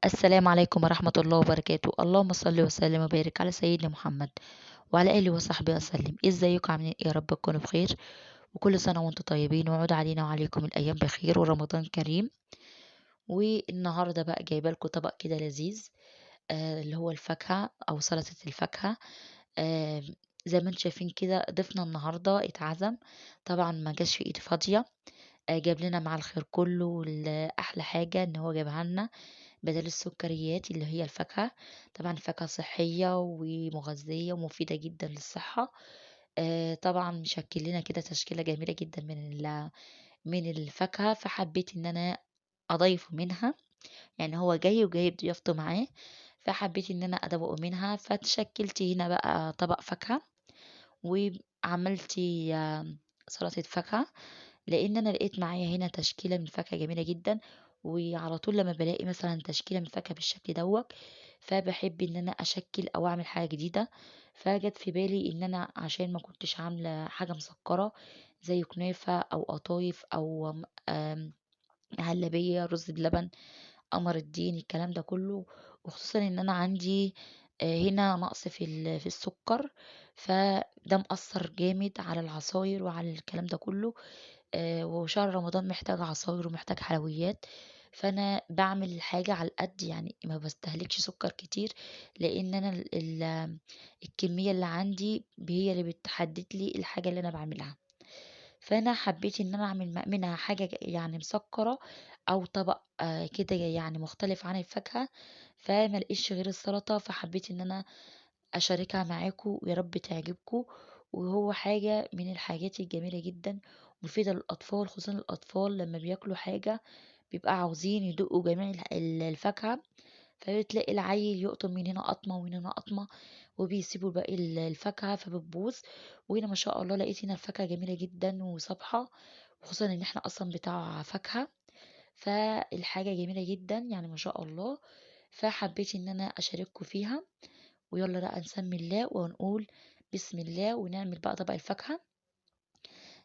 السلام عليكم ورحمة الله وبركاته. اللهم صل وسلم وبارك على سيدنا محمد وعلى آله وصحبه وسلم. ازيكم عاملين ايه؟ يا رب تكونوا بخير وكل سنة وانتم طيبين، وعود علينا وعليكم الأيام بخير ورمضان كريم. والنهاردة بقى جايبه لكم طبق كده لذيذ، اللي هو الفاكهة أو سلطة الفاكهة. آه زي ما انتم شايفين كده ضيفنا النهاردة اتعزم، طبعا ما جاش في ايد فاضية. جاب لنا مع الخير كله، أحلى حاجة ان هو جابها لنا بدل السكريات اللي هي الفاكهة. طبعا الفاكهة صحية ومغذية ومفيدة جدا للصحة. طبعا مشكل لنا كده تشكيلة جميلة جدا من الفاكهة، فحبيت ان انا اضيفه منها. يعني هو جاي وجايب ضيافته معاه، فحبيت ان انا ادوقه منها، فتشكلت هنا بقى طبق فاكهة وعملت سلطة فاكهة. لان انا لقيت معايا هنا تشكيله من فاكهه جميله جدا، وعلى طول لما بلاقي مثلا تشكيله من فاكهه بالشكل دوت فبحب ان انا اشكل او اعمل حاجه جديده. فجت في بالي ان انا عشان ما كنتش عامله حاجه مسكره زي كنافه او قطايف او مهلبيه رز بلبن، قمر الدين، الكلام ده كله. وخصوصا ان انا عندي هنا نقص في السكر، فده مأثر جامد على العصاير وعلى الكلام ده كله. وشهر رمضان محتاج عصاير ومحتاج حلويات، فانا بعمل حاجة على القد، يعني ما بستهلكش سكر كتير، لان انا الكمية اللي عندي هي اللي بتحدد لي الحاجة اللي انا بعملها. فانا حبيت ان انا اعمل منها حاجة يعني مسكرة، او طبق كده يعني مختلف عن الفاكهة. فما لقيتش غير السلطة، فحبيت ان انا أشاركها معاكم ويا رب تعجبكم. وهو حاجة من الحاجات الجميلة جدا، مفيدة للأطفال، خصوصا الأطفال لما بياكلوا حاجة بيبقى عاوزين يدوقوا جميع الفاكهة. فبتلاقي العيل يقطم من هنا قطمة ومن هنا قطمة، وبيسيبوا باقي الفاكهة فبتبوظ. وهنا ما شاء الله لقيت هنا الفاكهة جميلة جدا وصبحة، خصوصا ان احنا اصلا بتاع فاكهة، فالحاجة جميلة جدا يعني ما شاء الله. فحبيت ان انا اشارككم فيها. ويلا بقى نسمي الله ونقول بسم الله ونعمل بقى طبق الفاكهة.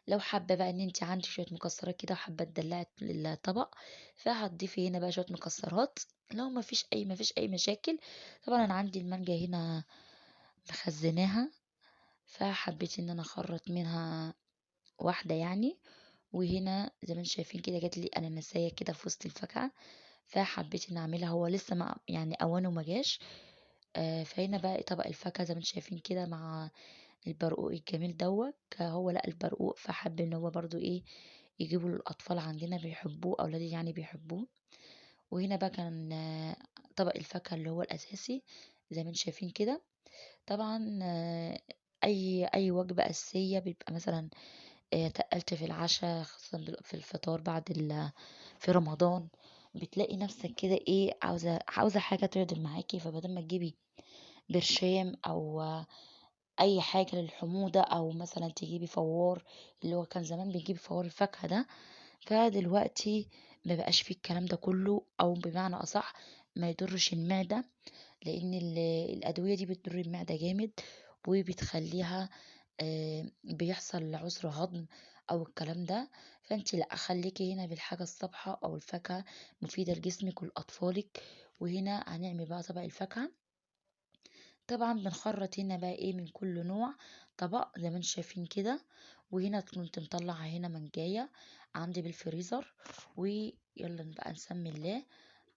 لو حابة بقى ان انت عندك شوية مكسرات كده وحابة تدلعي الطبق، فهتضيفي هنا بقى شوية مكسرات. لو ما فيش اي مشاكل. طبعا انا عندي المانجا هنا مخزناها، فحبيت ان انا اخرط منها واحدة يعني. وهنا زي ما انتم شايفين كده جات لي اناناسية كده في وسط الفاكهة، فحبيت ان اعملها. هو لسه ما يعني اوانه ما جاش. فهنا بقى طبق الفاكهة زي ما انتم شايفين كده مع البرقوق الجميل دوت. هو لقى البرقوق فحب ان هو برضو ايه يجيبوا للاطفال عندنا بيحبوه، اولادي يعني بيحبوه. وهنا بقى كان طبق الفاكهة اللي هو الاساسي زي ما انتم شايفين كده. طبعا اي وجبة اساسية بيبقى مثلا تقلت في العشاء، خاصة في الفطار بعد في رمضان، بتلاقي نفسك كده ايه عاوزة حاجة تعدل معاكي، فبدل ما تجيبي برشام او اي حاجة للحموضة، او مثلا تجيبي فوار اللي هو كان زمان بيجيب فوار الفاكهة ده، فدلوقتي ما بقاش فيه الكلام ده كله، او بمعنى اصح ما يضرش المعدة. لان الادوية دي بتضر المعدة جامد وبتخليها بيحصل عسر هضم او الكلام ده. فانت لا، خليكي هنا بالحاجة الصبحة او الفاكهة مفيدة لجسمك ولأطفالك. وهنا هنعمل بقى طبق الفاكهة. طبعا بنخرط هنا بقى ايه من كل نوع طبق زي ما انتم شايفين كده. وهنا كنت مطلعة هنا منجاية عندي بالفريزر. ويلا بقى نسمي الله.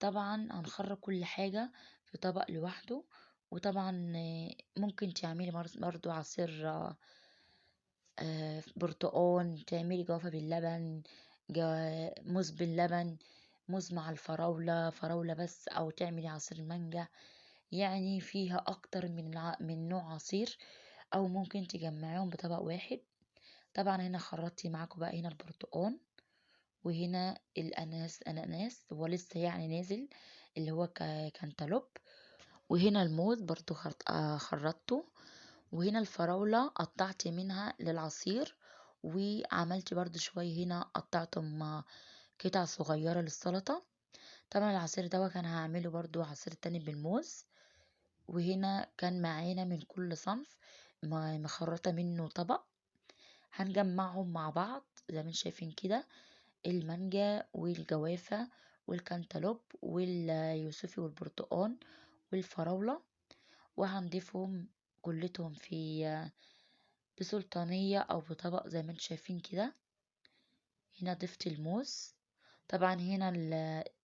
طبعا هنخرج كل حاجة في طبق لوحده. وطبعا ممكن تعملي برضو عصير برتقان، تعملي جوافة باللبن، موز باللبن، موز مع الفراولة، فراولة بس، أو تعملي عصير مانجا. يعني فيها أكتر من نوع عصير، أو ممكن تجمعيهم بطبق واحد. طبعا هنا خرطتي معاكم بقى هنا البرتقان، وهنا الأناناس هو لسه يعني نازل اللي هو كانتالوب. وهنا الموز برضو خرطته. وهنا الفراولة قطعت منها للعصير، وعملت برضو شوية هنا قطعتهم قطع صغيرة للسلطة. طبعا العصير ده كان هعمله برضو عصير تاني بالموز. وهنا كان معانا من كل صنف مخرطة منه طبق. هنجمعهم مع بعض زي ما انتم شايفين كده، المانجا والجوافة والكنتالوب واليوسفي والبرتقال والفراولة، وهنضيفهم كلتهم بسلطانية او بطبق زي ما انتم شايفين كده. هنا ضفت الموز. طبعا هنا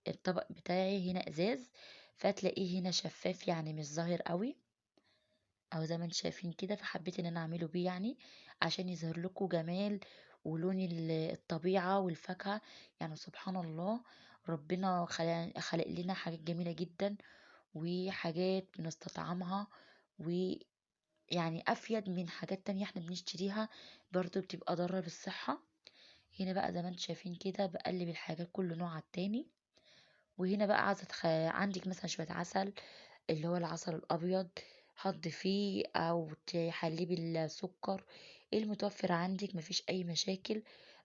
الطبق بتاعي هنا ازاز، فتلاقيه هنا شفاف يعني مش ظاهر قوي، او زي ما انتم شايفين كده. فحبيت ان انا اعمله بيه يعني عشان يظهر لكم جمال ولون الطبيعة والفاكهة. يعني سبحان الله، ربنا خلق لنا حاجات جميلة جدا وحاجات بنستطعمها، ويعني افيد من حاجات تانية احنا بنشتريها برضو بتبقى ضارة بالصحة. هنا بقى زي ما انتم شايفين كده بقلب الحاجات كل نوع على التاني. وهنا بقى عايزة عندك مثلا شوية عسل، اللي هو العسل الأبيض، هتضيفيه أو تحليه بالسكر، المتوفر عندك مفيش أي مشاكل.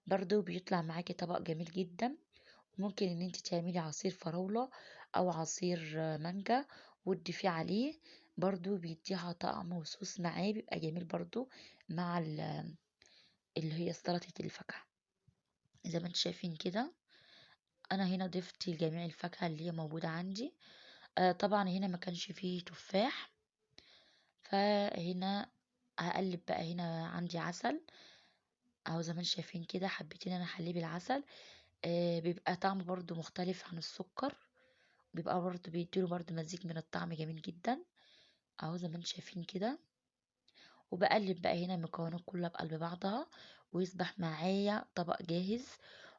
برضو بيطلع معاكي طبق جميل جدا. ممكن ان انت تعملي عصير فراولة او عصير مانجا وتضيفيه عليه، برضو بيديها طعم وصوص معاه بيبقى جميل برضو مع اللي هي سلطة الفاكهة. زي ما انتم شايفين كده انا هنا ضفت جميع الفاكهة اللي هي موجودة عندي. طبعا هنا ما كانش فيه تفاح، فهنا هقلب بقى. هنا عندي عسل اهو زي ما انتم شايفين كده، حبيت ان انا احليه بالعسل. بيبقى طعمه برضو مختلف عن السكر، بيبقى برضو بيديله برضو مزيج من الطعم جميل جدا اهو زي ما انتم شايفين كده. وبقلب بقى هنا المكونات كلها بقلب بعضها ويصبح معايا طبق جاهز.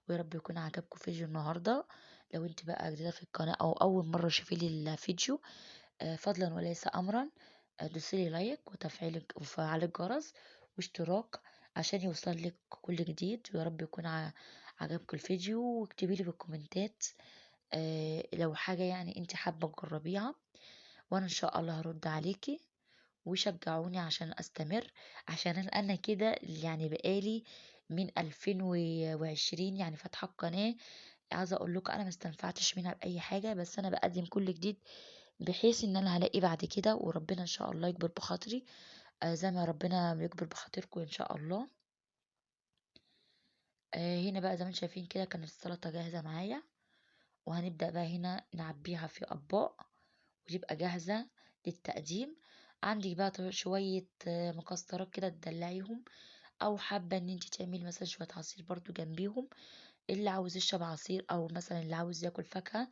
ويا رب يكون عجبكم فيديو النهارده. لو انت بقى جديده في القناه او اول مره تشوفي لي الفيديو، فضلا وليس امرا، دوسيلي لايك وفعل الجرس واشتراك عشان يوصل لك كل جديد. ويا رب يكون عجبكم الفيديو. واكتبي لي بالكومنتات لو حاجه يعني انت حابه تجربيها، وانا ان شاء الله هرد عليكي. وشجعوني عشان استمر، عشان انا كده يعني بقالي من 2020 يعني فاتحه القناه. عايزه اقول لكم انا ما استنفعتش منها باي حاجه، بس انا بقدم كل جديد بحيث ان انا هلاقي بعد كده. وربنا ان شاء الله يكبر بخاطري زي ما ربنا بيكبر بخاطركم ان شاء الله. هنا بقى زي ما انتم شايفين كده كانت السلطه جاهزه معايا، وهنبدا بقى هنا نعبيها في اطباق وتبقى جاهزة للتقديم. عندك بقى شوية مكسرات كده تدلعيهم، او حابة ان انت تعملي مثلا شوية عصير برضو جنبيهم. اللي عاوز يشرب عصير او مثلا اللي عاوز ياكل فاكهة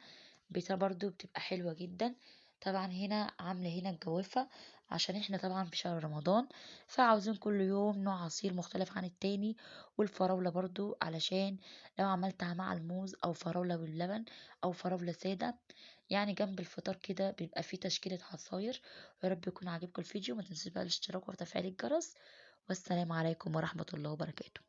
برضو بتبقى حلوة جدا. طبعا هنا عاملة هنا الجوافة عشان احنا طبعا في شهر رمضان، فعاوزين كل يوم نوع عصير مختلف عن التاني. والفراولة برضو علشان لو عملتها مع الموز او فراولة باللبن او فراولة سادة، يعني جنب الفطار كده بيبقى فيه تشكيلة عصاير. يا رب يكون عجبكم الفيديو. ما تنسوش بقى الاشتراك وتفعيل الجرس. والسلام عليكم ورحمة الله وبركاته.